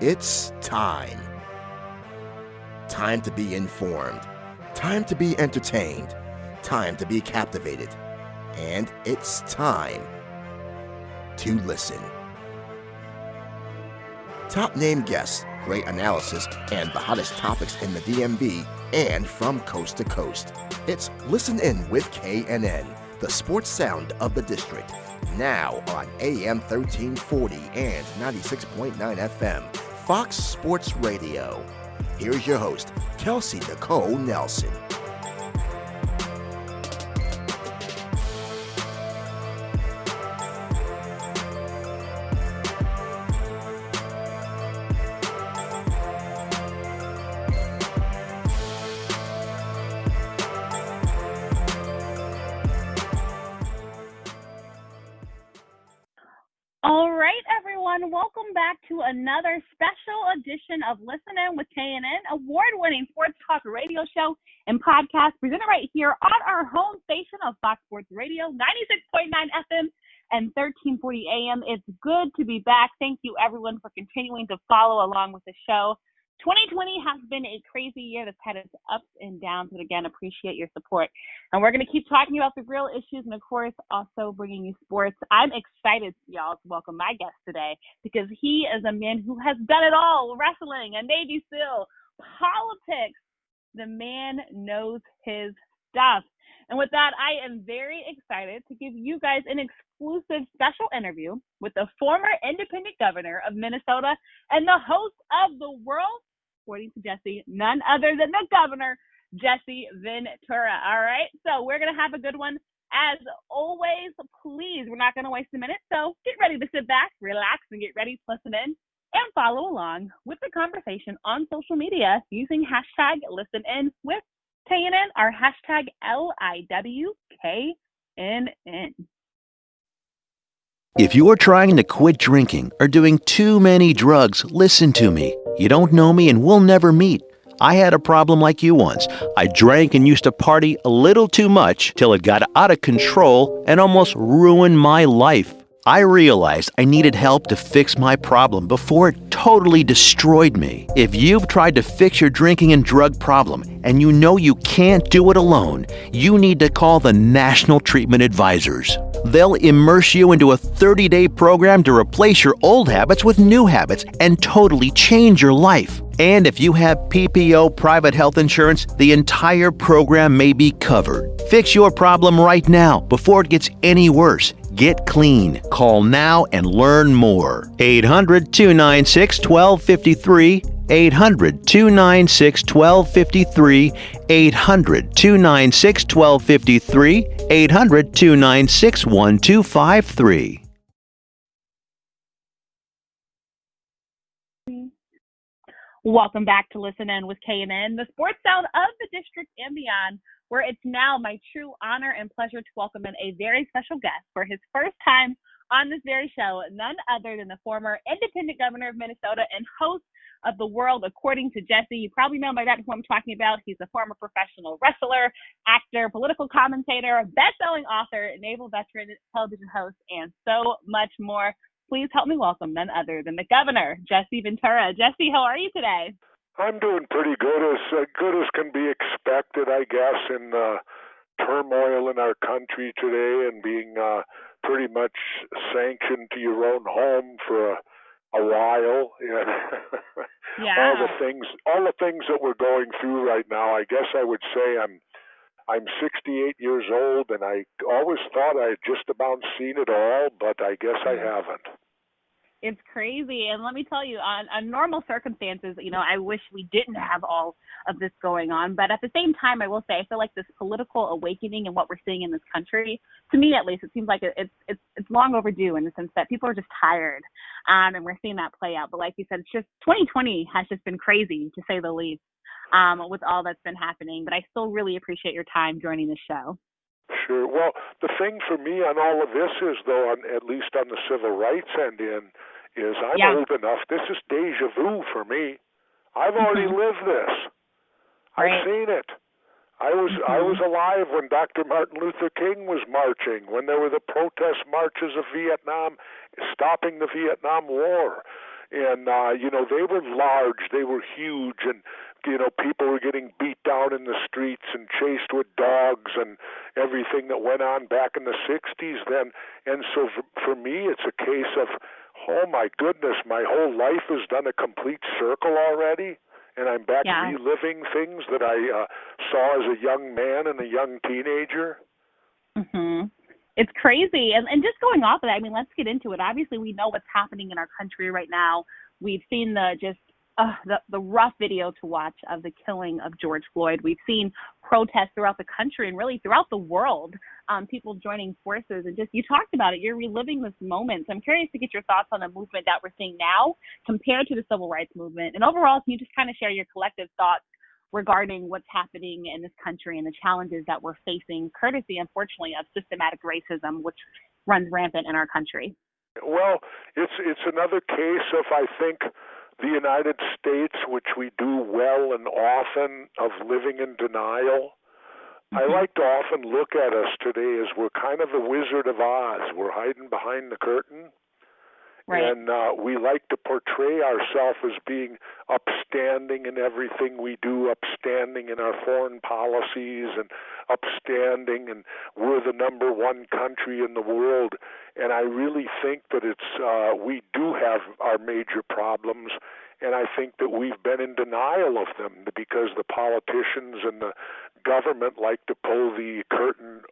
It's time. Time to be informed. Time to be entertained. Time to be captivated. And it's time to listen. Top name guests, great analysis, and the hottest topics in the DMV and from coast to coast. It's Listen In with KNN, the sports sound of the district. Now on AM 1340 and 96.9 FM, Fox Sports Radio. Here's your host, Kelsey Nicole Nelson. All right, everyone, welcome back to another special edition of Listen In with KNN, award-winning sports talk radio show and podcast presented right here on our home station of Fox Sports Radio, 96.9 FM and 1340 AM. It's good to be back. Thank you, everyone, for continuing to follow along with the show. 2020 has been a crazy year that's had its ups and downs, but again, appreciate your support. And we're going to keep talking about the real issues and, of course, also bringing you sports. I'm excited, y'all, to welcome my guest today because he is a man who has done it all: wrestling, a Navy SEAL, politics. The man knows his stuff. And with that, I am very excited to give you guys an exclusive special interview with the former independent governor of Minnesota and the host of the world, according to Jesse, none other than the Governor Jesse Ventura. All right, so we're going to have a good one. As always, please, we're not going to waste a minute, so get ready to sit back, relax, and get ready to listen in and follow along with the conversation on social media using hashtag ListenInWithKNN, our hashtag LIWKNN. If you're trying to quit drinking or doing too many drugs, listen to me. You don't know me and we'll never meet. I had a problem like you once. I drank and used to party a little too much till it got out of control and almost ruined my life. I realized I needed help to fix my problem before it totally destroyed me. If you've tried to fix your drinking and drug problem and you know you can't do it alone, you need to call the National Treatment Advisors. They'll immerse you into a 30-day program to replace your old habits with new habits and totally change your life. And if you have PPO private health insurance, the entire program may be covered. Fix your problem right now before it gets any worse. Get clean. Call now and learn more. 800-296-1253. 800-296-1253. 800-296-1253. 800-296-1253. Welcome back to Listen In with KNN, the sports sound of the district and beyond, where it's now my true honor and pleasure to welcome in a very special guest for his first time on this very show, none other than the former independent governor of Minnesota and host of the world, according to Jesse. You probably know by that who I'm talking about. He's a former professional wrestler, actor, political commentator, best-selling author, naval veteran, television host, and so much more. Please help me welcome none other than the Governor, Jesse Ventura. Jesse, how are you today? I'm doing pretty good as can be expected, I guess, in turmoil in our country today and being pretty much sanctioned to your own home for a while. Yeah. All the things that we're going through right now. I guess I would say I'm 68 years old, and I always thought I had just about seen it all, but I guess I haven't. It's crazy. And let me tell you, on normal circumstances, I wish we didn't have all of this going on. But at the same time, I will say, I feel like this political awakening and what we're seeing in this country, to me at least, it seems like it's long overdue in the sense that people are just tired. And we're seeing that play out. But like you said, it's just 2020 has just been crazy, to say the least, with all that's been happening. But I still really appreciate your time joining the show. Sure. Well, the thing for me on all of this is, though, at least on the civil rights end is I'm old enough. This is deja vu for me. I've already lived this. Right. I've seen it. I was alive when Dr. Martin Luther King was marching, when there were the protest marches of Vietnam, stopping the Vietnam War. And, they were large, they were huge, and, people were getting beat down in the streets and chased with dogs and everything that went on back in the 60s then. And so for me, it's a case of, oh my goodness, my whole life has done a complete circle already, and I'm back reliving things that I saw as a young man and a young teenager. Mm-hmm. It's crazy. And just going off of that, I mean, let's get into it. Obviously, we know what's happening in our country right now. We've seen the rough video to watch of the killing of George Floyd. We've seen protests throughout the country and really throughout the world, people joining forces. And just, you talked about it, you're reliving this moment. So I'm curious to get your thoughts on the movement that we're seeing now compared to the civil rights movement. And overall, can you just kind of share your collective thoughts regarding what's happening in this country and the challenges that we're facing, courtesy, unfortunately, of systematic racism, which runs rampant in our country? Well, it's another case of, I think, the United States, which we do well and often, of living in denial. Mm-hmm. I like to often look at us today as we're kind of the Wizard of Oz. We're hiding behind the curtain. Right. And we like to portray ourselves as being upstanding in everything we do, upstanding in our foreign policies, and upstanding, and we're the number one country in the world. And I really think that we do have our major problems, and I think that we've been in denial of them because the politicians and the government like to pull the curtain.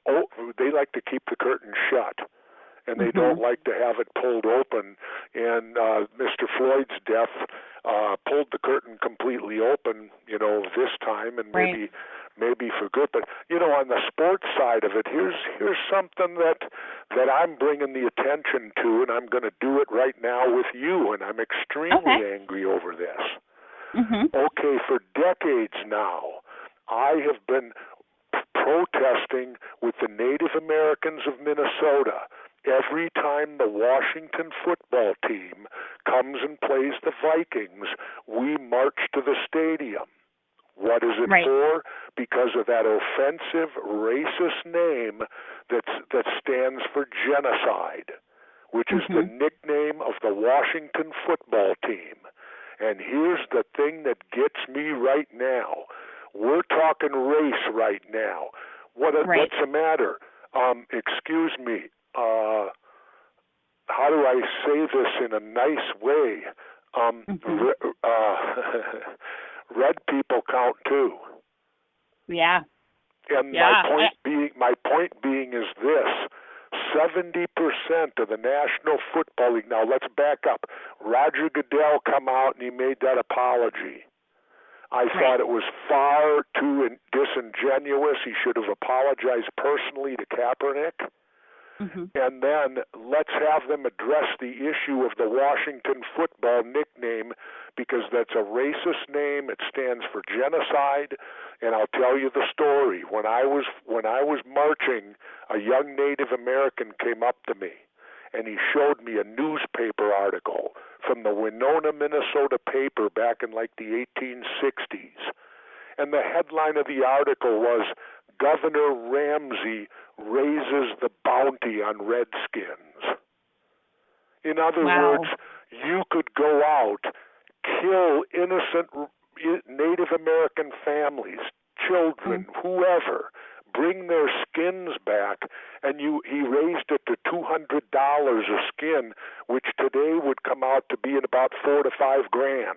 They like to keep the curtain shut. And they don't like to have it pulled open. And Mr. Floyd's death pulled the curtain completely open, this time, and maybe for good. But on the sports side of it, here's something that I'm bringing the attention to, and I'm going to do it right now with you. And I'm extremely angry over this. Mm-hmm. Okay, for decades now, I have been protesting with the Native Americans of Minnesota. Every time the Washington football team comes and plays the Vikings, we march to the stadium. What is it for? Because of that offensive, racist name that stands for genocide, which is the nickname of the Washington football team. And here's the thing that gets me right now. We're talking race right now. What's the matter? Excuse me. How do I say this in a nice way? Red people count too. Yeah. And my point being is this: 70% of the National Football League. Now let's back up. Roger Goodell come out and he made that apology. I thought it was far too disingenuous. He should have apologized personally to Kaepernick. Mm-hmm. And then let's have them address the issue of the Washington football nickname, because that's a racist name. It stands for genocide. And I'll tell you the story. When I was marching, a young Native American came up to me, and he showed me a newspaper article from the Winona, Minnesota paper back in like the 1860s. And the headline of the article was, Governor Ramsey raises the bounty on Redskins. In other words, you could go out, kill innocent Native American families, children, whoever, bring their skins back, and he raised it to $200 a skin, which today would come out to be about $4,000 to $5,000.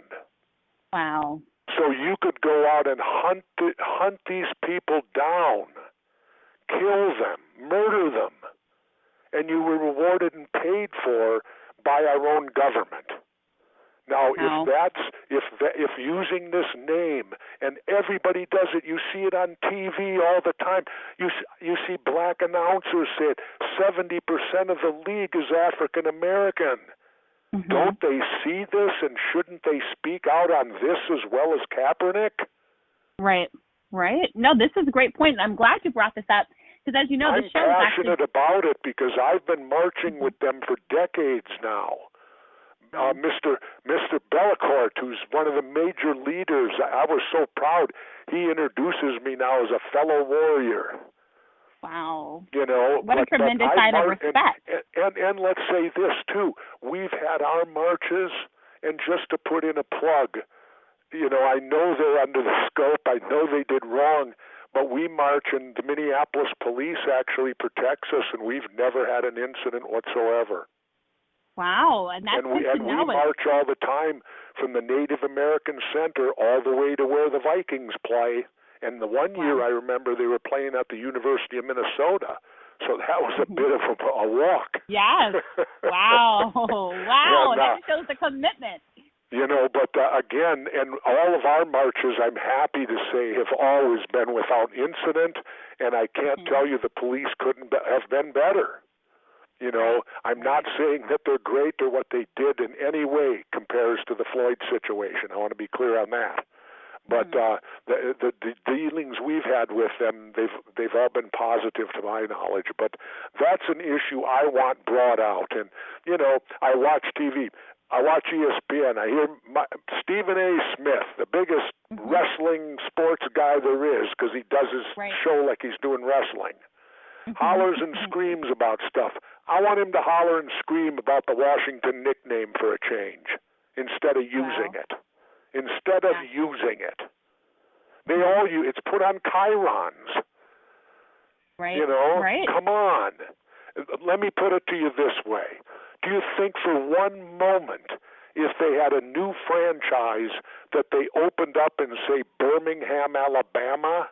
Wow. So you could go out and hunt these people down, kill them, murder them, and you were rewarded and paid for by our own government. Now, if using this name, and everybody does it, you see it on TV all the time. You see black announcers say it. 70% of the league is African American. Mm-hmm. Don't they see this, and shouldn't they speak out on this as well as Kaepernick? Right. No, this is a great point, and I'm glad you brought this up, because as you know, the show is passionate about it because I've been marching with them for decades now. Mr. Bellecourt, who's one of the major leaders, I was so proud. He introduces me now as a fellow warrior. Wow. What a tremendous sign of respect. And let's say this, too. We've had our marches, And just to put in a plug, I know they're under the scope. I know they did wrong, but we march, and the Minneapolis police actually protects us, and we've never had an incident whatsoever. Wow, and that's we march all the time from the Native American Center all the way to where the Vikings play. And the one year I remember they were playing at the University of Minnesota, so that was a bit of a walk. Yes. Wow. Wow. And, that shows the commitment. But again, and all of our marches, I'm happy to say, have always been without incident, and I can't tell you the police couldn't have been better. I'm not saying that they're great or what they did in any way compares to the Floyd situation. I want to be clear on that. But the dealings we've had with them, they've all been positive to my knowledge. But that's an issue I want brought out. And, I watch TV. I watch ESPN. I hear Stephen A. Smith, the biggest wrestling sports guy there is, because he does his show like he's doing wrestling. Hollers and screams about stuff. I want him to holler and scream about the Washington nickname for a change instead of using it. Instead of using it. It's put on chyrons. Right. Come on. Let me put it to you this way. Do you think for one moment if they had a new franchise that they opened up in, say, Birmingham, Alabama,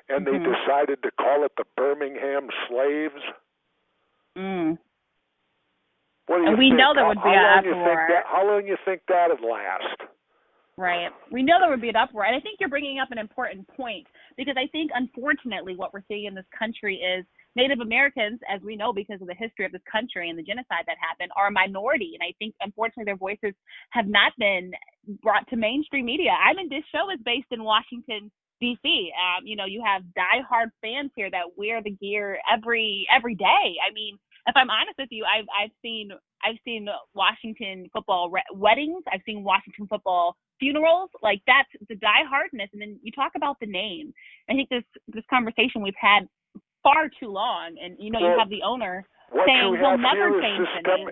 and they decided to call it the Birmingham Slaves? What do you think? We know there would be an uproar. How long do you think that would last? Right. We know there would be an uproar. And I think you're bringing up an important point, because I think, unfortunately, what we're seeing in this country is Native Americans, as we know because of the history of this country and the genocide that happened, are a minority. And I think, unfortunately, their voices have not been brought to mainstream media. This show is based in Washington, D.C. You have diehard fans here that wear the gear every day. If I'm honest with you, I've seen Washington football weddings. I've seen Washington football funerals. Like, that's the diehardness. And then you talk about the name. I think this conversation we've had far too long. And you have the owner saying he'll never change the name.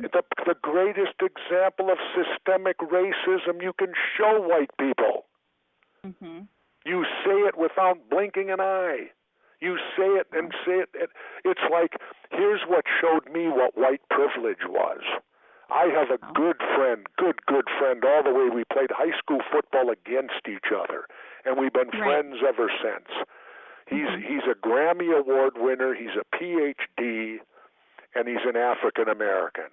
The greatest example of systemic racism you can show white people. You say it without blinking an eye. You say it and say it. It's like, here's what showed me what white privilege was. I have a good friend, all the way. We played high school football against each other, and we've been friends ever since. He's a Grammy Award winner. He's a PhD, and he's an African American.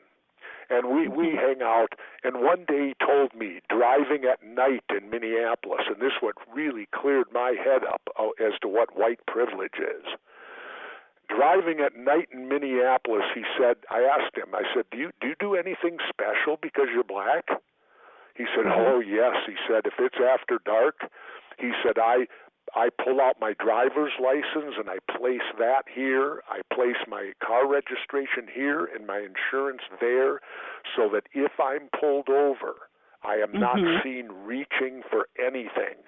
And we hang out, and one day he told me, driving at night in Minneapolis, and this what really cleared my head up as to what white privilege is. Driving at night in Minneapolis, he said, I asked him, I said, do you do anything special because you're black? He said, oh, yes. He said, if it's after dark, he said, I pull out my driver's license and I place that here. I place my car registration here and my insurance there, so that if I'm pulled over, I am not seen reaching for anything.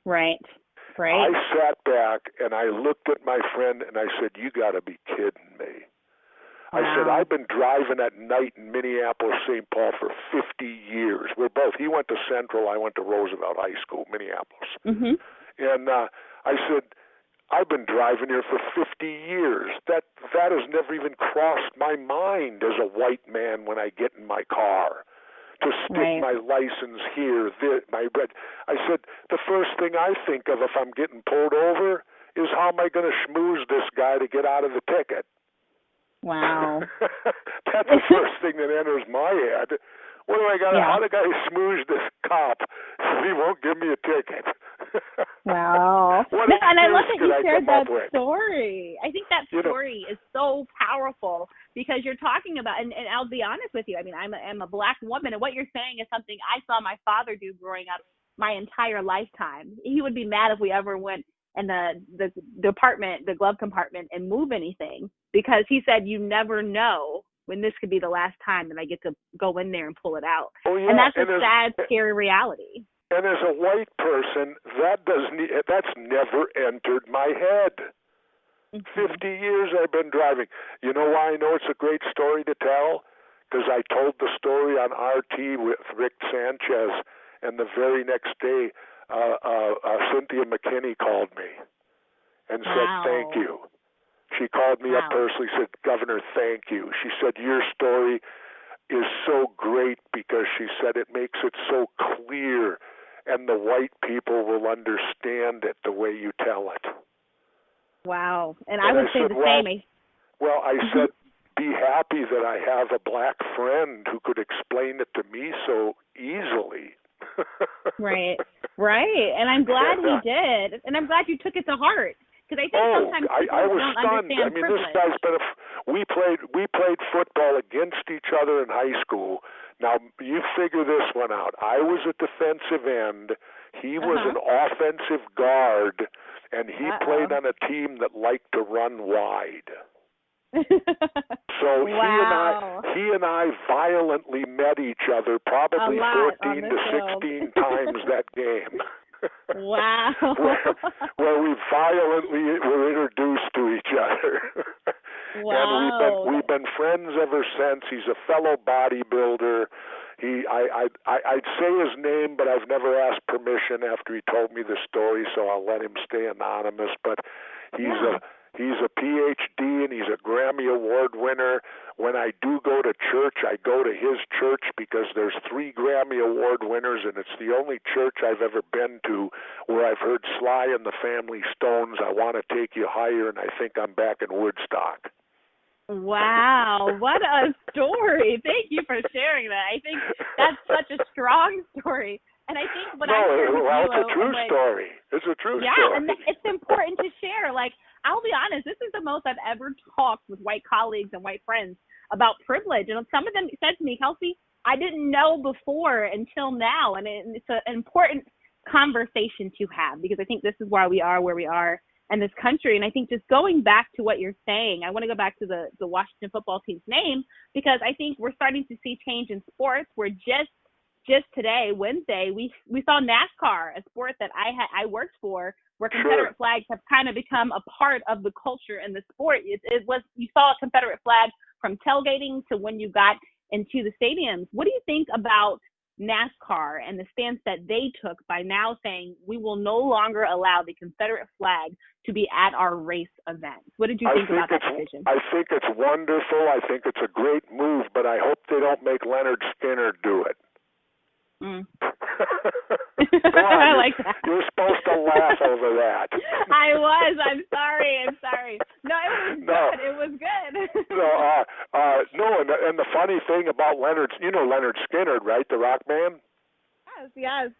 Right. I sat back and I looked at my friend and I said, you got to be kidding me. I said, I've been driving at night in Minneapolis, St. Paul for 50 years. He went to Central, I went to Roosevelt High School, Minneapolis. And I said, I've been driving here for 50 years. That has never even crossed my mind as a white man when I get in my car to stick my license here, I said, the first thing I think of if I'm getting pulled over is how am I going to schmooze this guy to get out of the ticket? Wow. That's the first thing that enters my head. What do I got? How do I smooze this cop so he won't give me a ticket? Wow. And I love that you shared that story. I think that story is so powerful, because you're talking about, and I'll be honest with you, I'm a black woman, and what you're saying is something I saw my father do growing up my entire lifetime. He would be mad if we ever went in the department, the glove compartment, and move anything, because he said, you never know when this could be the last time that I get to go in there and pull it out. And that's a sad, scary reality. And as a white person, that's never entered my head. 50 years I've been driving. You know why I know it's a great story to tell? Because I told the story on RT with Rick Sanchez, and the very next day, Cynthia McKinney called me and said, thank you. She called me up personally, said, Governor, thank you. She said, your story is so great because she said it makes it so clear and the white people will understand it the way you tell it. Wow. And I would say the same. Well, I said, be happy that I have a black friend who could explain it to me so easily. Right. And I'm glad he did. And I'm glad you took it to heart. Because I think sometimes people I was don't stunned. understand privilege. This guy's been we played football against each other in high school. Now, you figure this one out. I was a defensive end. He was an offensive guard, and he played on a team that liked to run wide. So he and I violently met each other probably 14 to 16 times that game. Wow. where we violently were introduced to each other. Wow. And we've been friends ever since. He's a fellow bodybuilder. I'd say his name, but I've never asked permission after he told me the story, so I'll let him stay anonymous. But he's a PhD and he's a Grammy Award winner. When I do go to church, I go to his church because there's 3 Grammy Award winners, and it's the only church I've ever been to where I've heard Sly and the Family Stones, I Want to Take You Higher, and I think I'm back in Woodstock. Wow, what a story. Thank you for sharing that. I think that's such a strong story. And I think what it's a true story. It's a true story. Yeah, and it's important to share. Like, I'll be honest, this is the most I've ever talked with white colleagues and white friends about privilege. And some of them said to me, Kelsey, I didn't know before until now. And it's an important conversation to have because I think this is why we are where we are in this country. And I think just going back to what you're saying, I want to go back to the Washington football team's name because I think we're starting to see change in sports. We're just today, Wednesday, we saw NASCAR, a sport that I worked for, where Confederate flags have kind of become a part of the culture and the sport. It was, you saw a Confederate flag from tailgating to when you got into the stadiums. What do you think about NASCAR and the stance that they took by now saying we will no longer allow the Confederate flag to be at our race events? What did you think about that decision? I think it's wonderful. I think it's a great move, but I hope they don't make Leonard Skinner do it. Mm. I like that. You're supposed to laugh over that. I was. I'm sorry. No, it was good. It was good. No, and the funny thing about Leonard, you know Leonard Skinner, right? The rock man? Yes.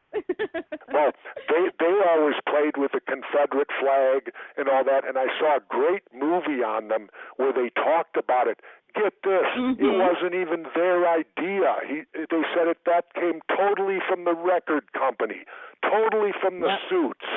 Well, they always played with the Confederate flag and all that, and I saw a great movie on them where they talked about it. Get this, it wasn't even their idea. They said that came totally from the record company, totally from the suits,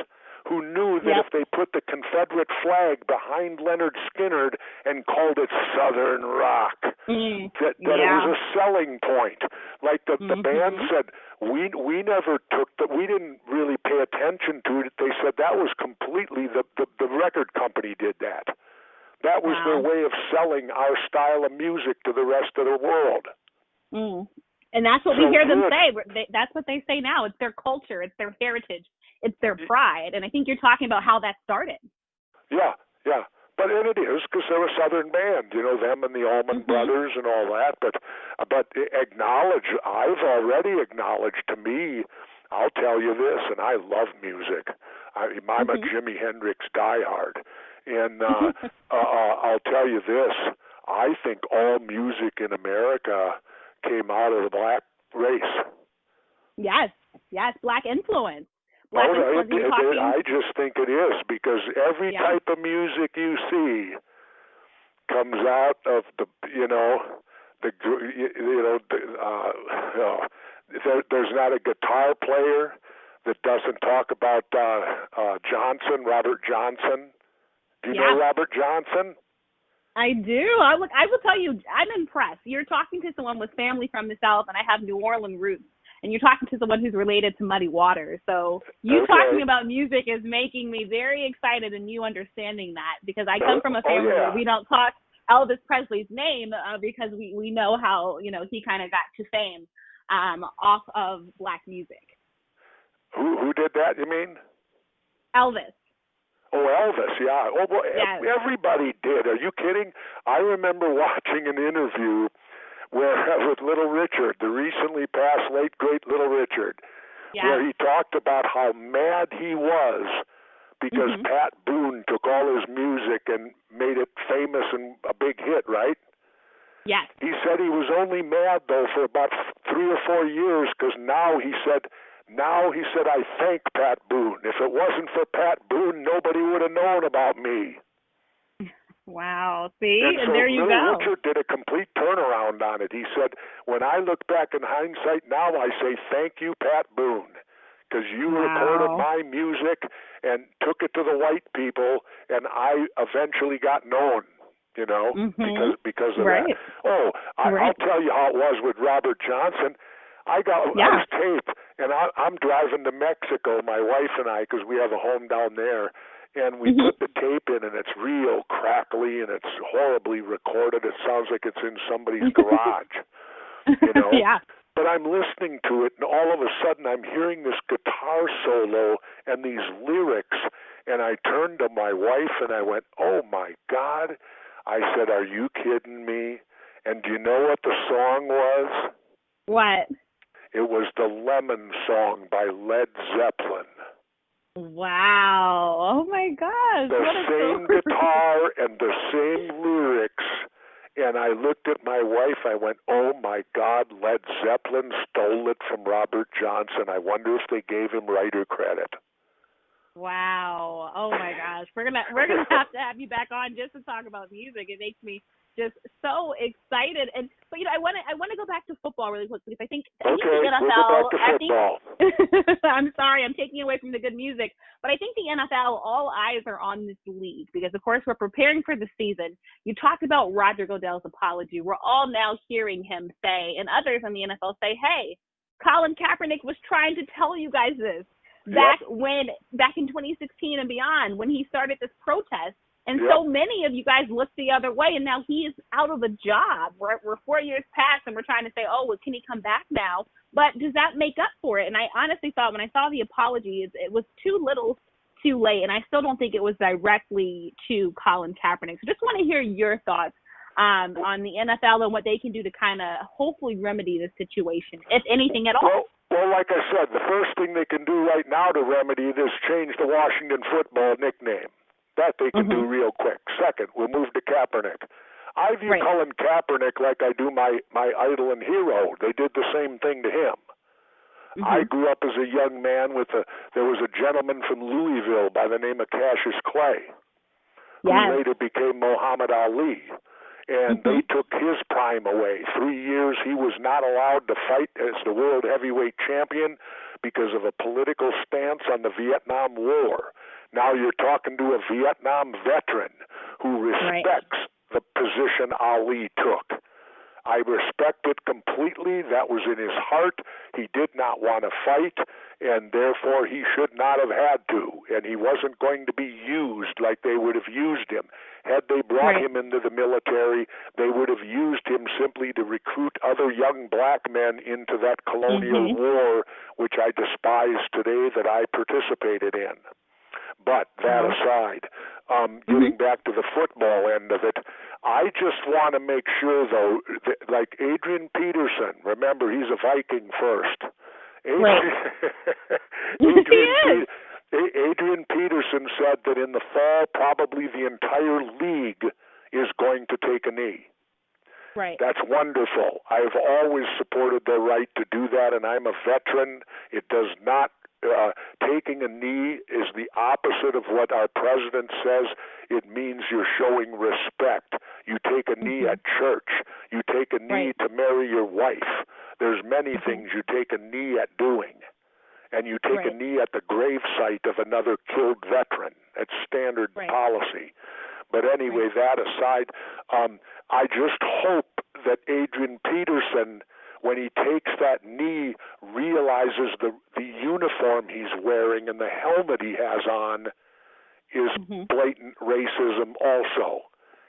who knew that if they put the Confederate flag behind Leonard Skinner and called it Southern rock, that it was a selling point. Like the band said, we never took we didn't really pay attention to it. They said that was completely the record company did that. That was their way of selling our style of music to the rest of the world. And that's what we hear them say. That's what they say now. It's their culture. It's their heritage. It's their pride. And I think you're talking about how that started. Yeah. But it is because they're a Southern band, you know, them and the Allman Brothers and all that. But I've already acknowledged to me, I'll tell you this, and I love music. I'm a Jimi Hendrix diehard. And I'll tell you this, I think all music in America came out of the black race. Yes, black influence. I just think it is because every type of music you see comes out of there's not a guitar player that doesn't talk about Robert Johnson. Do you know Robert Johnson? I do. I will tell you, I'm impressed. You're talking to someone with family from the South, and I have New Orleans roots, and you're talking to someone who's related to Muddy Waters. So you talking about music is making me very excited, and you understanding that, because I come from a family where we don't talk Elvis Presley's name because we know how, he kind of got to fame off of Black music. Who did that, you mean? Elvis. Oh, Elvis, yeah. Oh, well, yes. Everybody did. Are you kidding? I remember watching an interview with Little Richard, the recently passed late great Little Richard, where he talked about how mad he was because Pat Boone took all his music and made it famous and a big hit, right? Yes. He said he was only mad, though, for about 3 or 4 years because now he said, I thank Pat Boone. If it wasn't for Pat Boone, nobody would have known about me. Wow. See? And so there you Little go. Richard did a complete turnaround on it. He said, when I look back in hindsight now, I say, thank you, Pat Boone, because you recorded my music and took it to the white people, and I eventually got known, because of that. Oh, I'll tell you how it was with Robert Johnson. I was taped, and I'm driving to Mexico, my wife and I, because we have a home down there, and we put the tape in, and it's real crackly, and it's horribly recorded. It sounds like it's in somebody's garage, Yeah. But I'm listening to it, and all of a sudden I'm hearing this guitar solo and these lyrics, and I turned to my wife, and I went, oh, my God. I said, are you kidding me? And do you know what the song was? What? It was the Lemon Song by Led Zeppelin. Wow. Oh, my gosh. The same guitar and the same lyrics. And I looked at my wife. I went, oh, my God, Led Zeppelin stole it from Robert Johnson. I wonder if they gave him writer credit. Wow. Oh, my gosh. We're gonna have to have you back on just to talk about music. It makes me just so excited. But I want to go back to football really quickly because I think the NFL. We'll go back to football. I'm sorry, I'm taking away from the good music, but I think the NFL, all eyes are on this league because, of course, we're preparing for the season. You talked about Roger Goodell's apology. We're all now hearing him say, and others in the NFL say, "Hey, Colin Kaepernick was trying to tell you guys this back in 2016 and beyond when he started this protest." And so many of you guys looked the other way, and now he is out of a job. We're 4 years past, and we're trying to say, oh, well, can he come back now? But does that make up for it? And I honestly thought when I saw the apology, it was too little too late, and I still don't think it was directly to Colin Kaepernick. So just want to hear your thoughts on the NFL and what they can do to kind of hopefully remedy the situation, if anything at all. Well, like I said, the first thing they can do right now to remedy this, change the Washington football nickname. That they can do real quick. Second, we'll move to Kaepernick. I view Colin Kaepernick like I do my idol and hero. They did the same thing to him. I grew up as a young man there was a gentleman from Louisville by the name of Cassius Clay, who later became Muhammad Ali. And they took his prime away. 3 years he was not allowed to fight as the world heavyweight champion because of a political stance on the Vietnam War. Now you're talking to a Vietnam veteran who respects the position Ali took. I respect it completely. That was in his heart. He did not want to fight, and therefore he should not have had to. And he wasn't going to be used like they would have used him. Had they brought him into the military, they would have used him simply to recruit other young black men into that colonial war, which I despise today that I participated in. But that aside, getting back to the football end of it, I just want to make sure, though, that, like Adrian Peterson, remember, he's a Viking first. Adrian Peterson said that in the fall, probably the entire league is going to take a knee. That's wonderful. I've always supported their right to do that, and I'm a veteran. It does not taking a knee is the opposite of what our president says. It means you're showing respect. You take a knee at church. You take a knee to marry your wife. There's many things you take a knee at doing. And you take a knee at the grave site of another killed veteran. It's standard policy. But anyway, that aside, I just hope that Adrian Peterson, when he takes that knee, realizes the uniform he's wearing and the helmet he has on is blatant racism also.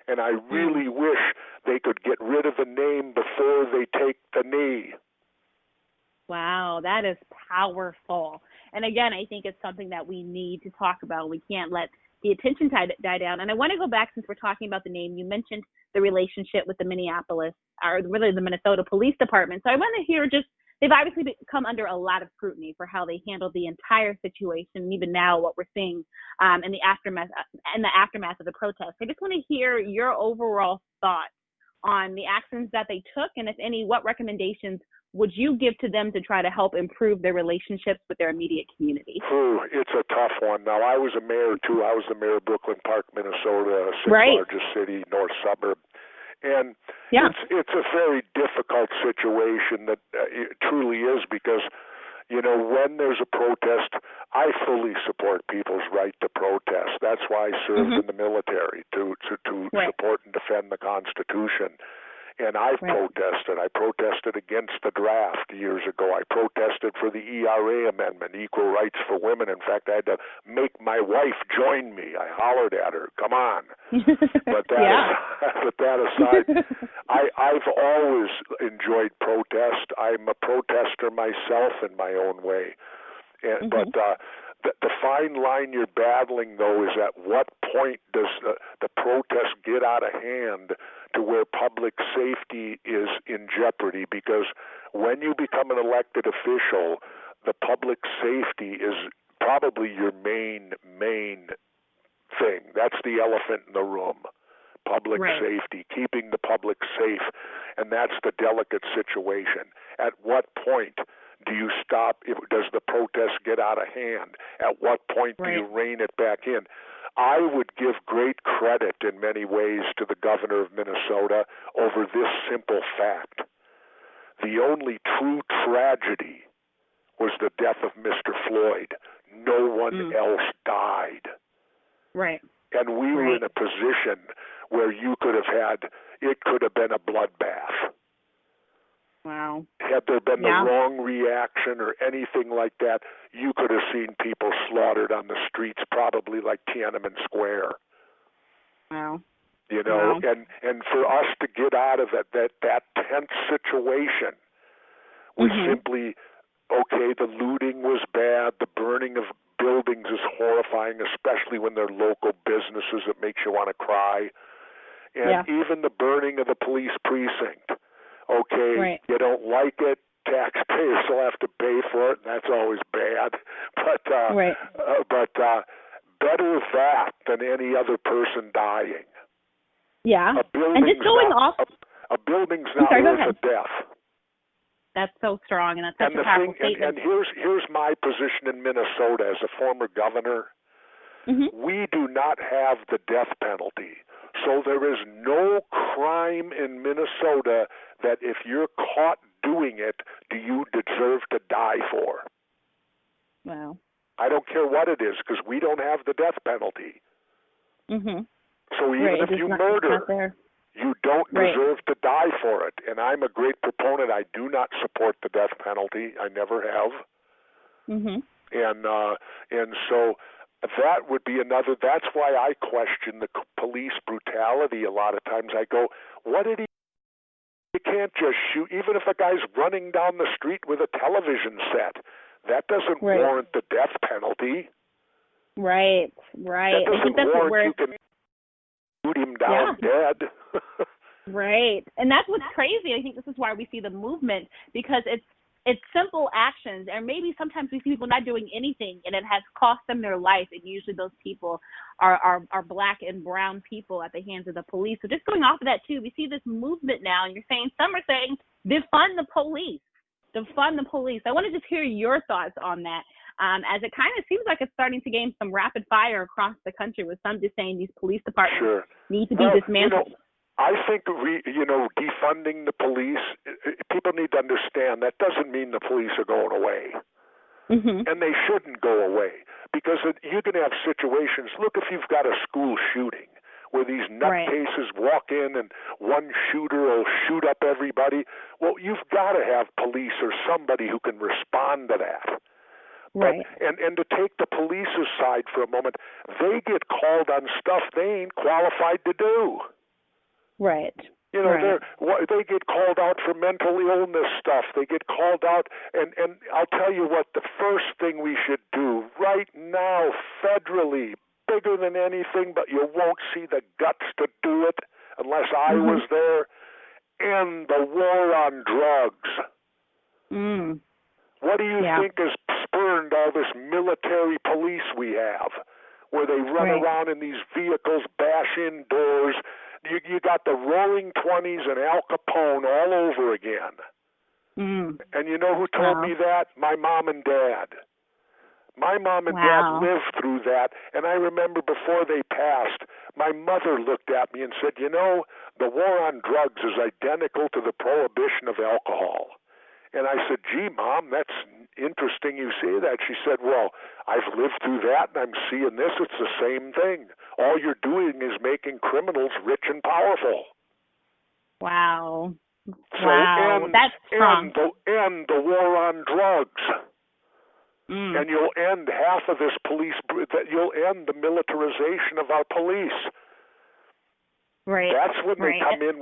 And I really wish they could get rid of the name before they take the knee. Wow, that is powerful. And again, I think it's something that we need to talk about. We can't let the attention die down. And I want to go back, since we're talking about the name. You mentioned the relationship with the Minneapolis, or really the Minnesota Police Department. So I want to hear they've obviously come under a lot of scrutiny for how they handled the entire situation, and even now what we're seeing in the aftermath of the protest. I just want to hear your overall thoughts on the actions that they took, and if any, what recommendations would you give to them to try to help improve their relationships with their immediate community? It's a tough one. Now, I was a mayor, too. I was the mayor of Brooklyn Park, Minnesota, largest city, north suburb. And it's a very difficult situation that it truly is, because, when there's a protest, I fully support people's right to protest. That's why I served in the military, to support and defend the Constitution. And I've protested. I protested against the draft years ago. I protested for the ERA amendment, equal rights for women. In fact, I had to make my wife join me. I hollered at her, "Come on." But that aside, I've always enjoyed protest. I'm a protester myself in my own way. But the fine line you're battling, though, is at what point does the protest get out of hand to where public safety is in jeopardy? Because when you become an elected official, the public safety is probably your main thing. That's the elephant in the room. Public safety, keeping the public safe, and that's the delicate situation. At what point do you stop? Does the protest get out of hand? At what point do you rein it back in? I would give great credit in many ways to the governor of Minnesota over this simple fact. The only true tragedy was the death of Mr. Floyd. No one else died. Right. And we were in a position where it could have been a bloodbath. Wow. Had there been the wrong reaction or anything like that, you could have seen people slaughtered on the streets, probably like Tiananmen Square. Wow. And for us to get out of that tense situation was simply, okay, the looting was bad, the burning of buildings is horrifying, especially when they're local businesses. It makes you want to cry. And even the burning of the police precinct. Okay, you don't like it, taxpayers will have to pay for it, and that's always bad. But better that than any other person dying. Yeah, and just going off. A building's not worth a death. That's so strong, and that's such a powerful statement. And here's my position in Minnesota as a former governor. We do not have the death penalty. So there is no crime in Minnesota that if you're caught doing it, do you deserve to die for? Wow. I don't care what it is, because we don't have the death penalty. So even if you murder, you don't deserve to die for it. And I'm a great proponent. I do not support the death penalty. I never have. And so that would be another. That's why I question the police brutality a lot of times. I go, what did he? You can't just shoot, even if a guy's running down the street with a television set. That doesn't warrant the death penalty. Right. That doesn't warrant you can shoot him down dead. Right. And that's what's crazy. I think this is why we see the movement, because it's simple actions, and maybe sometimes we see people not doing anything, and it has cost them their life, and usually those people are Black and brown people at the hands of the police. So just going off of that, too, we see this movement now, and some are saying, defund the police. Defund the police. I want to just hear your thoughts on that, as it kind of seems like it's starting to gain some rapid fire across the country, with some just saying these police departments need to be dismantled. I think, defunding the police, people need to understand that doesn't mean the police are going away. And they shouldn't go away, because you're going to have situations. Look, if you've got a school shooting where these nutcases walk in and one shooter will shoot up everybody, well, you've got to have police or somebody who can respond to that. But, and to take the police aside for a moment, they get called on stuff they ain't qualified to do. Right. You know, right. they get called out for mental illness stuff. They get called out, and I'll tell you what, the first thing we should do right now, federally, bigger than anything, but you won't see the guts to do it unless I was there, end the war on drugs. Mm. What do you think has spurned all this military police we have, where they run around in these vehicles, bash in doors? You got the Roaring '20s and Al Capone all over again. Mm. And you know who told me that? My mom and dad. My mom and dad lived through that, and I remember before they passed, my mother looked at me and said, you know, the war on drugs is identical to the prohibition of alcohol. And I said, gee, Mom, that's interesting you say that. She said, well, I've lived through that, and I'm seeing this. It's the same thing. All you're doing is making criminals rich and powerful. Wow. So That's strong. End the war on drugs. Mm. And you'll end half of this you'll end the militarization of our police. Right. That's when they come in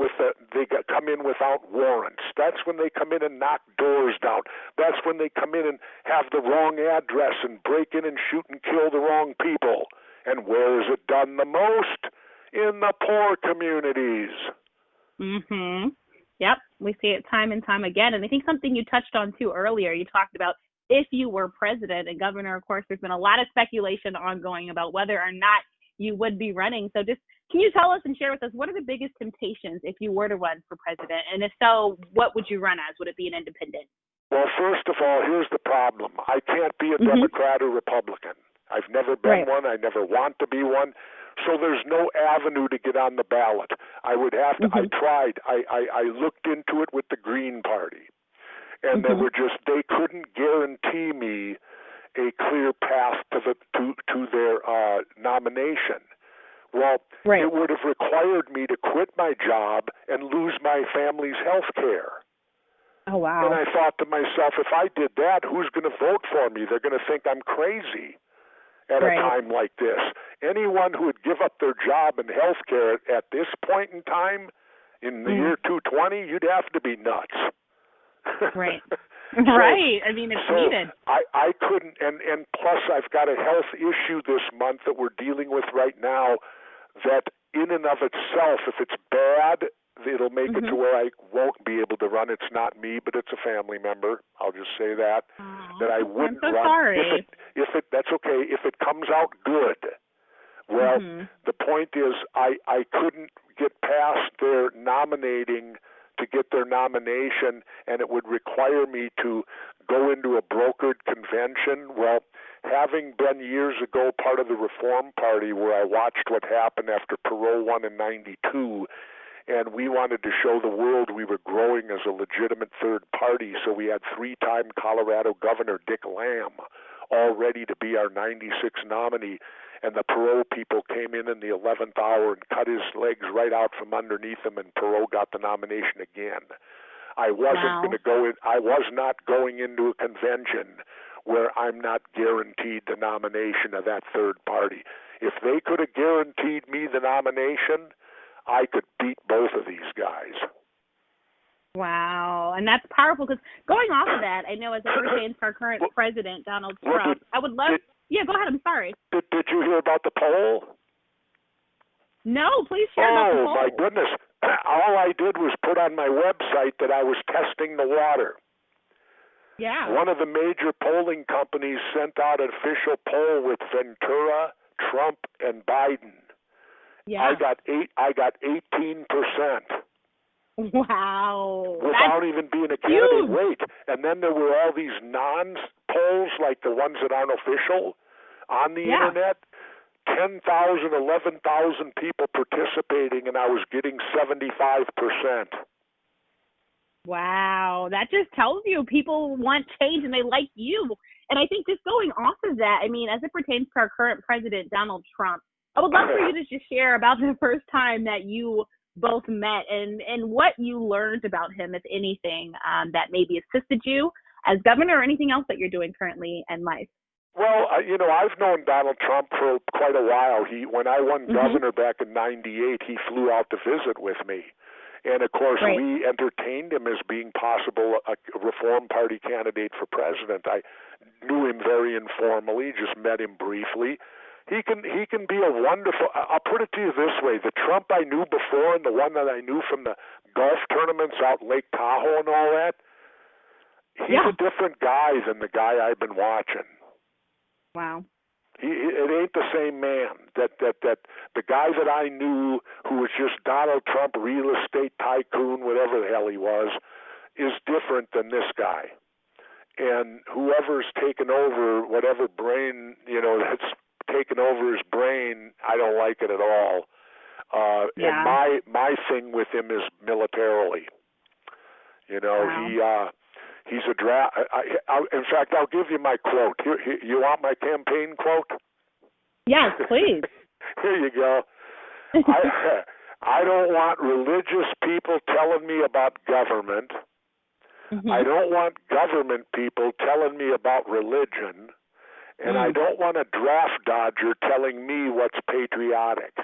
come in without warrants. That's when they come in and knock doors down. That's when they come in and have the wrong address and break in and shoot and kill the wrong people. And where is it done the most? In the poor communities. Mhm. Yep, we see it time and time again. And I think something you touched on too earlier, you talked about if you were president and governor. Of course, there's been a lot of speculation ongoing about whether or not you would be running. So just can you tell us and share with us, what are the biggest temptations if you were to run for president? And if so, what would you run as? Would it be an independent? Well, first of all, here's the problem. I can't be a Democrat or Republican. I've never been one. I never want to be one. So there's no avenue to get on the ballot. I would have to. I tried. I looked into it with the Green Party, and they couldn't guarantee me a clear path to their nomination. Well, it would have required me to quit my job and lose my family's health care. Oh, wow. And I thought to myself, if I did that, who's going to vote for me? They're going to think I'm crazy at a time like this. Anyone who would give up their job and health care at this point in time, in the year 220, you'd have to be nuts. Right. So, right. I mean, it's needed. I couldn't, and plus I've got a health issue this month that we're dealing with right now that in and of itself, if it's bad, it'll make it to where I won't be able to run. It's not me, but it's a family member. I'll just say that. That I wouldn't I'm so run. Sorry. If it that's okay. If it comes out good. Well, the point is I couldn't get past their nominating to get their nomination, and it would require me to go into a brokered convention. Well, having been years ago part of the Reform Party where I watched what happened after Perot won in '92, and we wanted to show the world we were growing as a legitimate third party, so we had three-time Colorado Governor Dick Lamb all ready to be our '96 nominee. And the Perot people came in the 11th hour and cut his legs right out from underneath him, and Perot got the nomination again. I wasn't going to go in. I was not going into a convention where I'm not guaranteed the nomination of that third party. If they could have guaranteed me the nomination, I could beat both of these guys. Wow. And that's powerful, because going off of that, I know as it pertains to our current president, Donald Trump, I would love... Yeah, go ahead. I'm sorry. Did you hear about the poll? No, please share about the poll. Oh, my goodness. All I did was put on my website that I was testing the water. Yeah. One of the major polling companies sent out an official poll with Ventura, Trump, and Biden. Yeah. I got 18%. Wow. Without even being a candidate. Huge. Wait. And then there were all these non-polls, like the ones that aren't official, on the internet. 10,000, 11,000 people participating, and I was getting 75%. Wow. That just tells you people want change and they like you. And I think just going off of that, I mean, as it pertains to our current president, Donald Trump, I would love for you to just share about the first time that you both met and what you learned about him, if anything, that maybe assisted you as governor or anything else that you're doing currently in life. Well, I've known Donald Trump for quite a while. When I won governor back in '98, he flew out to visit with me. And, of course, we entertained him as being possible a Reform Party candidate for president. I knew him very informally, just met him briefly. He can be a wonderful – I'll put it to you this way. The Trump I knew before and the one that I knew from the golf tournaments out Lake Tahoe and all that, he's a different guy than the guy I've been watching. Wow. It ain't the same man. That the guy that I knew, who was just Donald Trump, real estate tycoon, whatever the hell he was, is different than this guy. And whoever's taken over, whatever brain that's taken over his brain, I don't like it at all. And my thing with him is militarily. He's a draft. In fact, I'll give you my quote. Here, you want my campaign quote? Yes, please. Here you go. I don't want religious people telling me about government. I don't want government people telling me about religion. And I don't want a draft dodger telling me what's patriotic.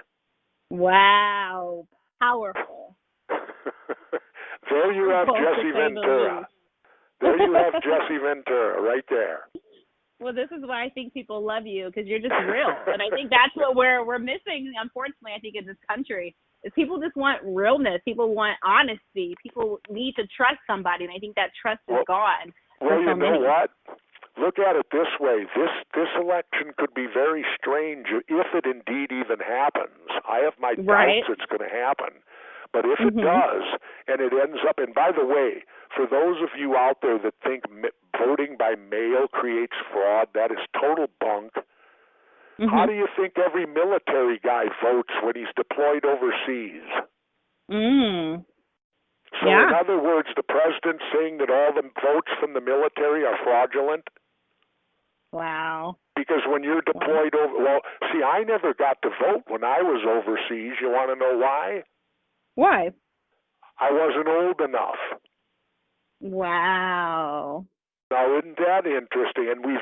Wow. Powerful. There you have Jesse Ventura. There you have Jesse Ventura right there. Well, this is why I think people love you, because you're just real. And I think that's what we're missing, unfortunately, I think, in this country, is people just want realness. People want honesty. People need to trust somebody, and I think that trust is gone. Well, you know what? Look at it this way. This election could be very strange if it indeed even happens. I have my doubts it's going to happen. But if it does, and it ends up, and by the way, for those of you out there that think voting by mail creates fraud, that is total bunk. How do you think every military guy votes when he's deployed overseas? So in other words, the president's saying that all the votes from the military are fraudulent? Wow. Because when you're deployed I never got to vote when I was overseas. You want to know why? Why? I wasn't old enough. Wow. Now, isn't that interesting? And we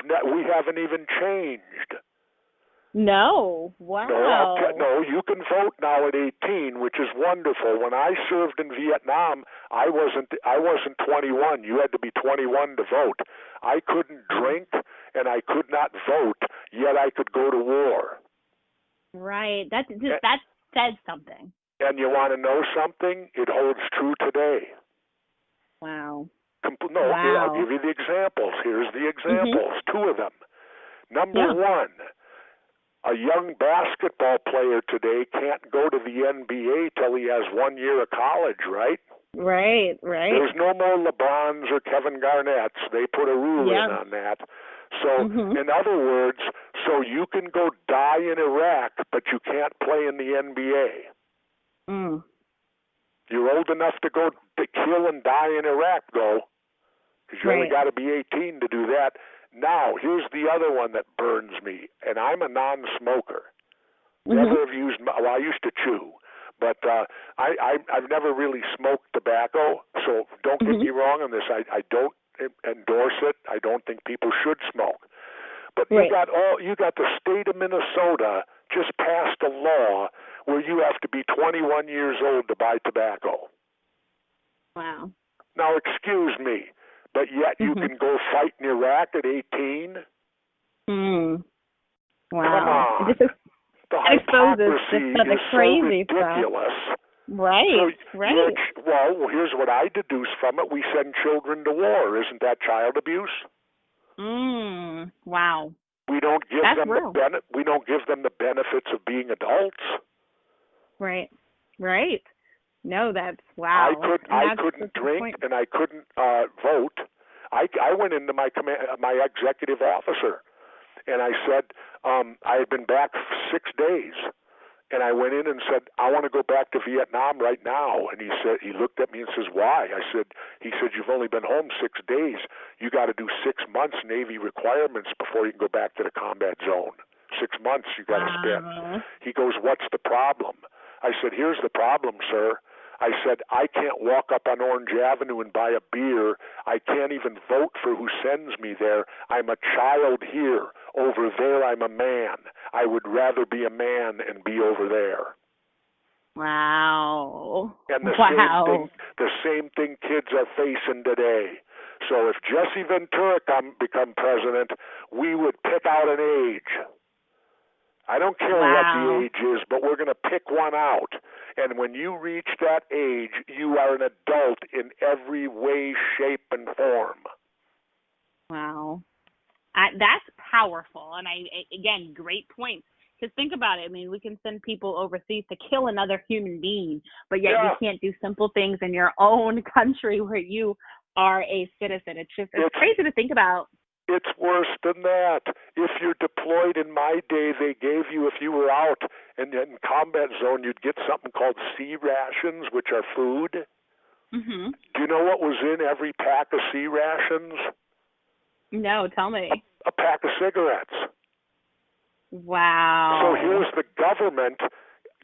haven't even changed. No. Wow. No, you can vote now at 18, which is wonderful. When I served in Vietnam, I wasn't 21. You had to be 21 to vote. I couldn't drink and I could not vote, yet I could go to war. Right. That says something. And you want to know something? It holds true today. Wow. I'll give you the examples. Here's the examples, two of them. Number one, a young basketball player today can't go to the NBA till he has 1 year of college, right? Right. There's no more LeBrons or Kevin Garnetts. They put a rule in on that. So, in other words, so you can go die in Iraq, but you can't play in the NBA. You're old enough to go to kill and die in Iraq, though, because you only got to be 18 to do that. Now, here's the other one that burns me, and I'm a non-smoker. Never have used. Well, I used to chew, but I've never really smoked tobacco. So don't get me wrong on this. I don't endorse it. I don't think people should smoke. But you got the state of Minnesota just passed a law where you have to be 21 years old to buy tobacco. Wow. Now, excuse me, but yet you can go fight in Iraq at 18? Wow. Come on. The hypocrisy is crazy so ridiculous. Stuff. Right. Well, here's what I deduce from it. We send children to war. Isn't that child abuse? Wow. We don't give we don't give them the benefits of being adults. Right. No, that's wow. I couldn't drink and I couldn't vote. I went into my executive officer and I said I had been back 6 days. And I went in and said, I want to go back to Vietnam right now. And he looked at me and says, why? He said, you've only been home 6 days. You got to do 6 months Navy requirements before you can go back to the combat zone. 6 months you got to spend. He goes, what's the problem? I said, here's the problem, sir. I said, I can't walk up on Orange Avenue and buy a beer. I can't even vote for who sends me there. I'm a child here. over there I'm a man. I would rather be a man and be over there. Wow. And the same thing kids are facing today. So if Jesse Ventura become president, we would pick out an age. I don't care what the age is, but we're going to pick one out. And when you reach that age, you are an adult in every way, shape, and form. Wow. That's powerful. And again, great points. Because think about it. I mean, we can send people overseas to kill another human being, but yet you can't do simple things in your own country where you are a citizen. It's crazy to think about. It's worse than that. If you're deployed, in my day, they gave you, if you were out in combat zone, you'd get something called C rations, which are food. Mm-hmm. Do you know what was in every pack of C rations? No, tell me. A pack of cigarettes. Wow. So here's the government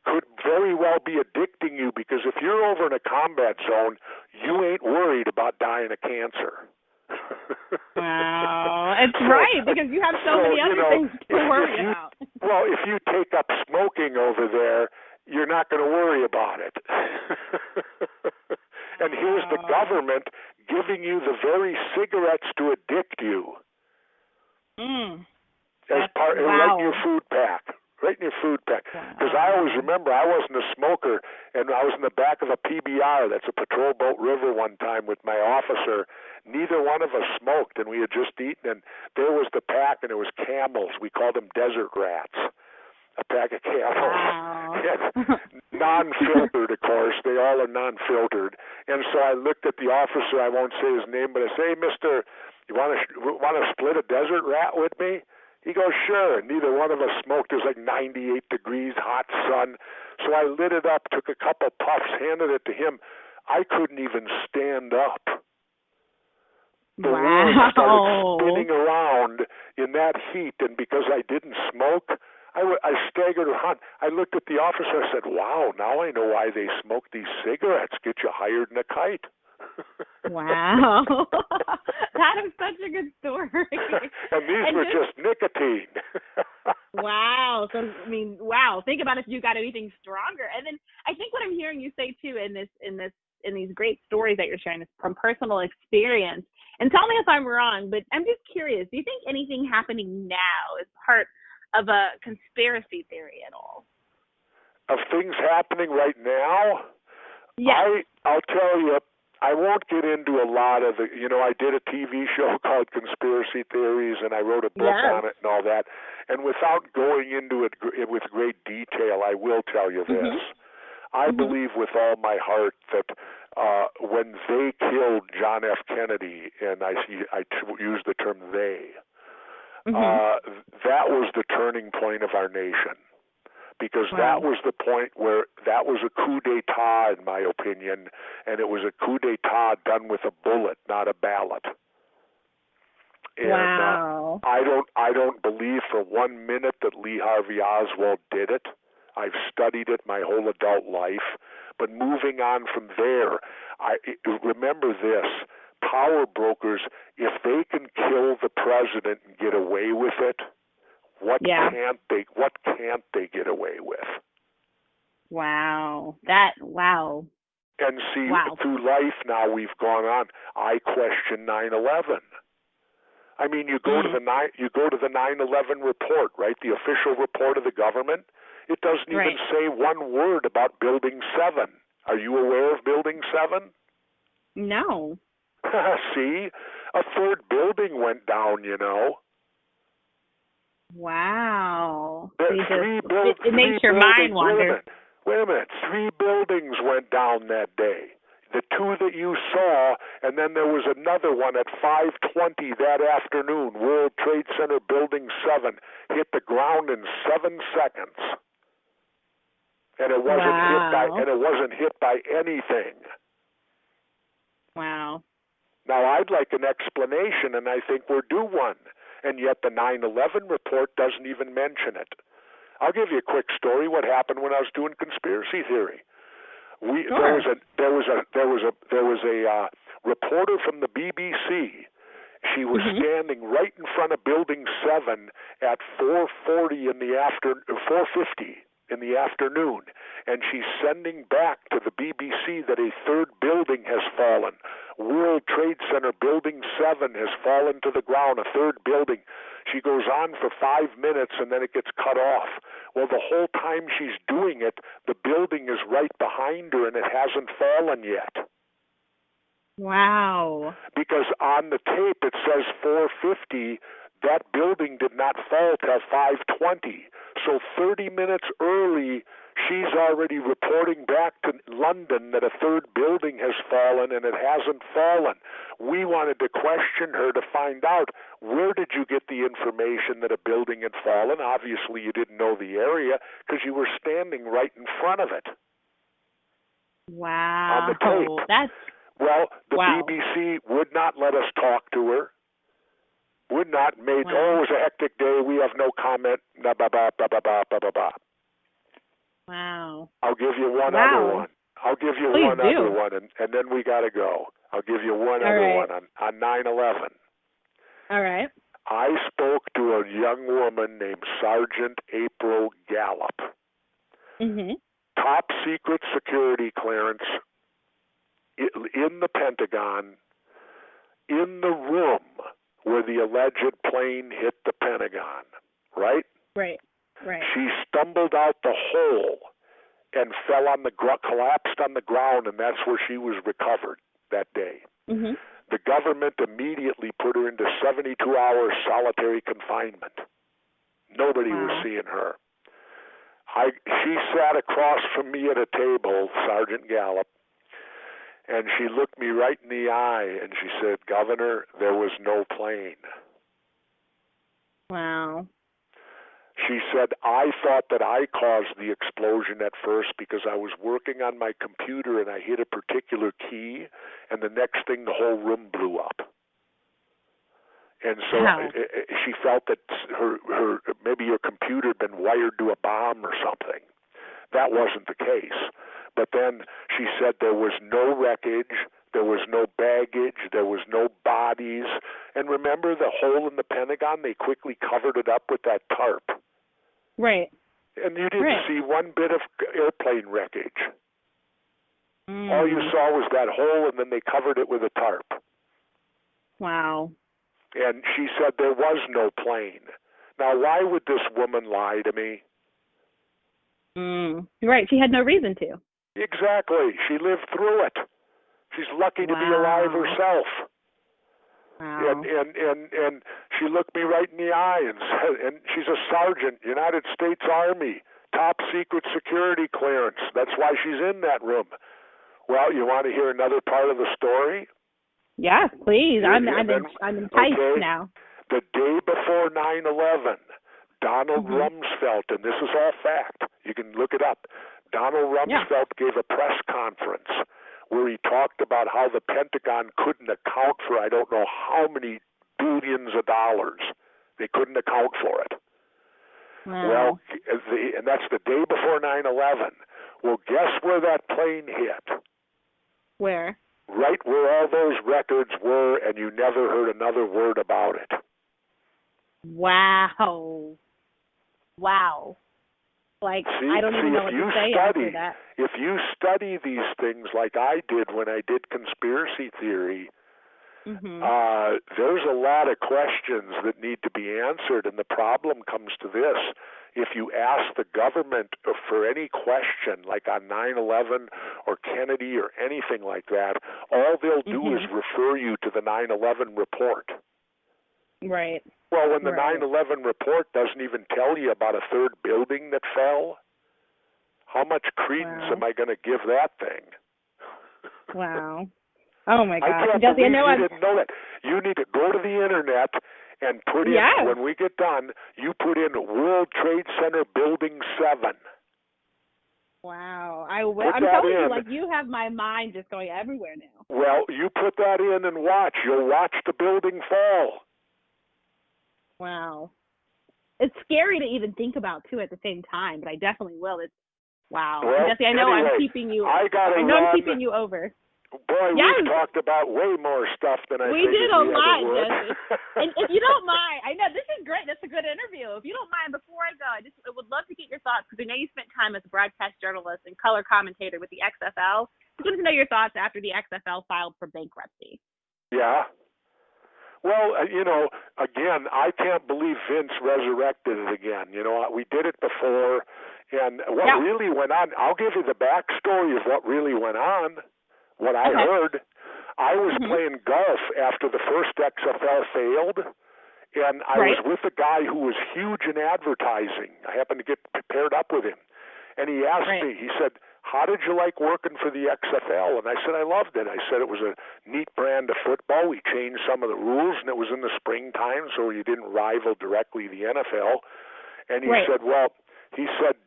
could very well be addicting you, because if you're over in a combat zone, you ain't worried about dying of cancer. Wow. It's right, because you have so many other things to worry about. Well, if you take up smoking over there, you're not going to worry about it. And here's the government giving you the very cigarettes to addict you. Right in your food pack. Right in your food pack. Because I always remember I wasn't a smoker, and I was in the back of a PBR, that's a patrol boat river, one time with my officer. Neither one of us smoked, and we had just eaten, and there was the pack, and it was Camels. We called them desert rats. A pack of Camels. Wow. Non-filtered, of course. They all are non-filtered. And so I looked at the officer. I won't say his name, but I say, "Hey, mister, you want to split a desert rat with me?" He goes, "Sure." Neither one of us smoked. It was like 98 degrees, hot sun. So I lit it up, took a couple puffs, handed it to him. I couldn't even stand up. The world started spinning around in that heat, and because I didn't smoke, I staggered around. I looked at the officer. I said, "Wow, now I know why they smoke these cigarettes. Get you higher than a kite." Wow. That is such a good story. And these were just nicotine. Wow. So, I mean, wow. Think about if you got anything stronger. And then I think what I'm hearing you say too in these great stories that you're sharing is from personal experience. And tell me if I'm wrong, but I'm just curious. Do you think anything happening now is part of a conspiracy theory at all? Of things happening right now? Yeah. I'll tell you, I won't get into a lot of the, I did a TV show called Conspiracy Theories, and I wrote a book on it and all that. And without going into it with great detail, I will tell you this. I believe with all my heart that when they killed John F. Kennedy, and I use the term they, that was the turning point of our nation. Because that was the point where that was a coup d'etat, in my opinion, and it was a coup d'etat done with a bullet, not a ballot. And I don't believe for 1 minute that Lee Harvey Oswald did it. I've studied it my whole adult life. But moving on from there, remember this: power brokers, if they can kill the president and get away with it, what can't they get away with? Wow. And see, through life now we've gone on. I question 9/11. I mean, you go to the 9/11 report, right? The official report of the government. It doesn't even say one word about Building 7. Are you aware of Building 7? No. See, a third building went down. Wow. It makes your mind wander. Wait a minute. 3 buildings went down that day. The 2 that you saw, and then there was another one at 5:20 that afternoon. World Trade Center Building 7 hit the ground in 7 seconds. And it wasn't hit by anything. Wow. Now I'd like an explanation, and I think we're due one. And yet the 9/11 report doesn't even mention it. I'll give you a quick story. What happened when I was doing conspiracy theory? There was a reporter from the BBC. She was standing right in front of Building 7 at 4:50 in the afternoon, and she's sending back to the BBC that a third building has fallen. World Trade Center Building 7 has fallen to the ground, a third building. She goes on for 5 minutes, and then it gets cut off. Well, the whole time she's doing it, the building is right behind her, and it hasn't fallen yet. Wow. Because on the tape it says 4:50. That building did not fall till 5:20. So 30 minutes early, she's already reporting back to London that a third building has fallen, and it hasn't fallen. We wanted to question her to find out, where did you get the information that a building had fallen? Obviously, you didn't know the area because you were standing right in front of it. Wow. On the tape. Well, the BBC would not let us talk to her. Would not. Made, it was a hectic day. We have no comment. Blah, blah, blah, blah, blah, blah, blah, blah. Wow. I'll give you one other one. I'll give you Please one do. other one, and then we got to go. I'll give you one other one on 9/11. All right. I spoke to a young woman named Sergeant April Gallup. Top secret security clearance in the Pentagon, in the room where the alleged plane hit the Pentagon, right? Right. She stumbled out the hole and fell on the collapsed on the ground, and that's where she was recovered that day. The government immediately put her into 72-hour solitary confinement. Nobody was seeing her. She sat across from me at a table, Sergeant Gallup, and she looked me right in the eye, and she said, "Governor, there was no plane." Wow. She said, "I thought that I caused the explosion at first because I was working on my computer and I hit a particular key, and the next thing, the whole room blew up." And so she felt that maybe her computer had been wired to a bomb or something. That wasn't the case. But then she said there was no wreckage, there was no baggage, there was no bodies. And remember the hole in the Pentagon? They quickly covered it up with that tarp. Right. And you didn't see one bit of airplane wreckage. All you saw was that hole, and then they covered it with a tarp. Wow. And she said there was no plane. Now, why would this woman lie to me? Right. She had no reason to. Exactly. She lived through it. She's lucky to be alive herself. Wow. And she looked me right in the eye and said, and she's a sergeant, United States Army, top secret security clearance. That's why she's in that room. Well, you want to hear another part of the story? Yes, please. I'm enticed now. The day before 9/11, Donald Rumsfeld, and this is all fact, you can look it up, Donald Rumsfeld gave a press conference where he talked about how the Pentagon couldn't account for I don't know how many billions of dollars. They couldn't account for it. Wow. Well, and that's the day before 9/11. Well, guess where that plane hit? Where? Right where all those records were, and you never heard another word about it. Wow. Like, I don't even know what to say after that. If you study these things like I did when I did conspiracy theory, there's a lot of questions that need to be answered, and the problem comes to this. If you ask the government for any question, like on 9/11 or Kennedy or anything like that, all they'll do is refer you to the 9/11 report. Right. Well, when the 9/11 report doesn't even tell you about a third building that fell, how much credence am I going to give that thing? Wow. Oh, my God. I can't believe you didn't know that. You need to go to the Internet and put in, when we get done, you put in World Trade Center Building 7. Wow. I'm telling you, like, you have my mind just going everywhere now. Well, you put that in and watch. You'll watch the building fall. Wow. It's scary to even think about, too, at the same time, but I definitely will. It's wow. Well, Jesse, I know I'm keeping you. I'm keeping you over. Boy, Yes. we've talked about way more stuff than I We did figured a we lot, ever would. Jesse. And if you don't mind, I know this is great. That's a good interview. If you don't mind, before I go, I would love to get your thoughts because I know you spent time as a broadcast journalist and color commentator with the XFL. Just wanted to know your thoughts after the XFL filed for bankruptcy. Yeah. Well, again, I can't believe Vince resurrected it again. We did it before, and what really went on, I'll give you the backstory of what really went on, what I heard. I was playing golf after the first XFL failed, and I was with a guy who was huge in advertising. I happened to get paired up with him, and he asked me, he said, "How did you like working for the XFL?" And I said, "I loved it." I said it was a neat brand of football. We changed some of the rules, and it was in the springtime, so you didn't rival directly the NFL. And he said,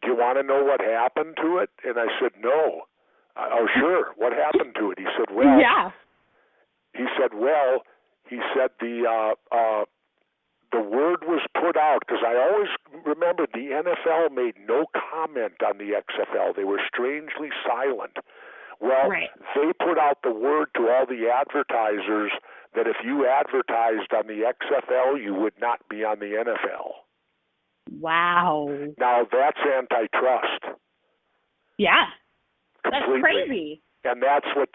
"Do you want to know what happened to it?" And I said, "No." "Oh, sure. What happened to it?" He said, the word was put out, because I always remember the NFL made no comment on the XFL. They were strangely silent. Well, they put out the word to all the advertisers that if you advertised on the XFL, you would not be on the NFL. Wow. Now, that's antitrust. Yeah. Completely. That's crazy. And that's what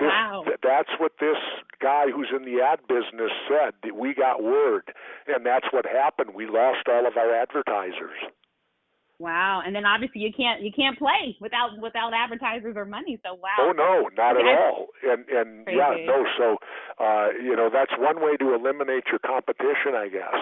this guy who's in the ad business said. We got word, and that's what happened. We lost all of our advertisers. Wow. And then obviously you can't play without advertisers or money. So wow. Oh no, not at all. And crazy. yeah, no. So that's one way to eliminate your competition, I guess.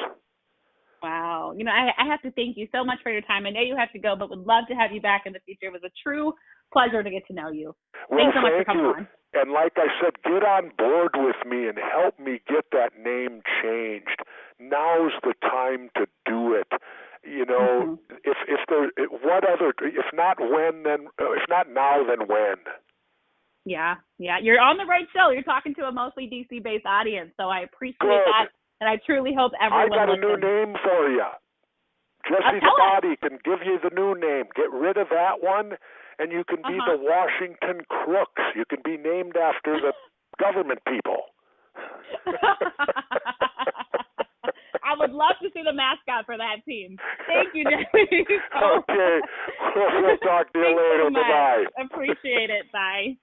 Wow. I have to thank you so much for your time. I know you have to go, but would love to have you back in the future. It was a true pleasure to get to know you. Well, Thanks so much for coming on. And like I said, get on board with me and help me get that name changed. Now's the time to do it. If not now, then when? Yeah. You're on the right show. You're talking to a mostly DC-based audience, so I appreciate that, and I truly hope everyone I got listens. a new name for you. Jesse the Body can give you the new name. Get rid of that one, and you can be the Washington Crooks. You can be named after the government people. I would love to see the mascot for that team. Thank you, Jesse. Okay. We'll talk to you later. Bye-bye. Appreciate it. Bye.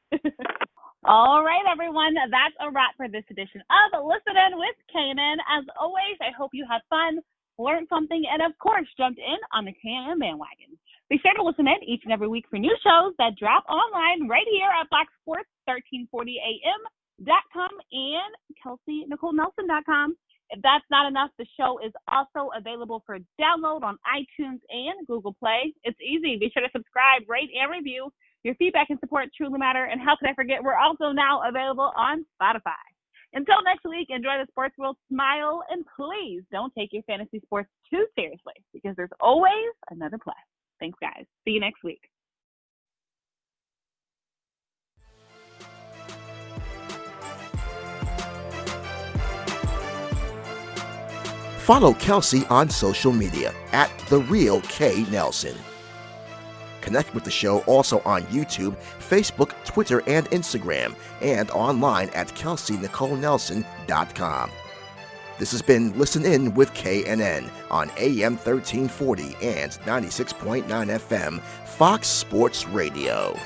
All right, everyone. That's a wrap for this edition of Listen In with KNN. As always, I hope you had fun, learned something, and, of course, jumped in on the KNN bandwagon. Be sure to listen in each and every week for new shows that drop online right here at foxsports1340am.com and KelseyNicoleNelson.com. If that's not enough, the show is also available for download on iTunes and Google Play. It's easy. Be sure to subscribe, rate, and review. Your feedback and support truly matter. And how could I forget, we're also now available on Spotify. Until next week, enjoy the sports world, smile, and please don't take your fantasy sports too seriously because there's always another play. Thanks, guys. See you next week. Follow Kelsey on social media at @TheRealKNelson. Connect with the show also on YouTube, Facebook, Twitter, and Instagram, and online at KelseyNicoleNelson.com. This has been Listen In with KNN on AM 1340 and 96.9 FM, Fox Sports Radio.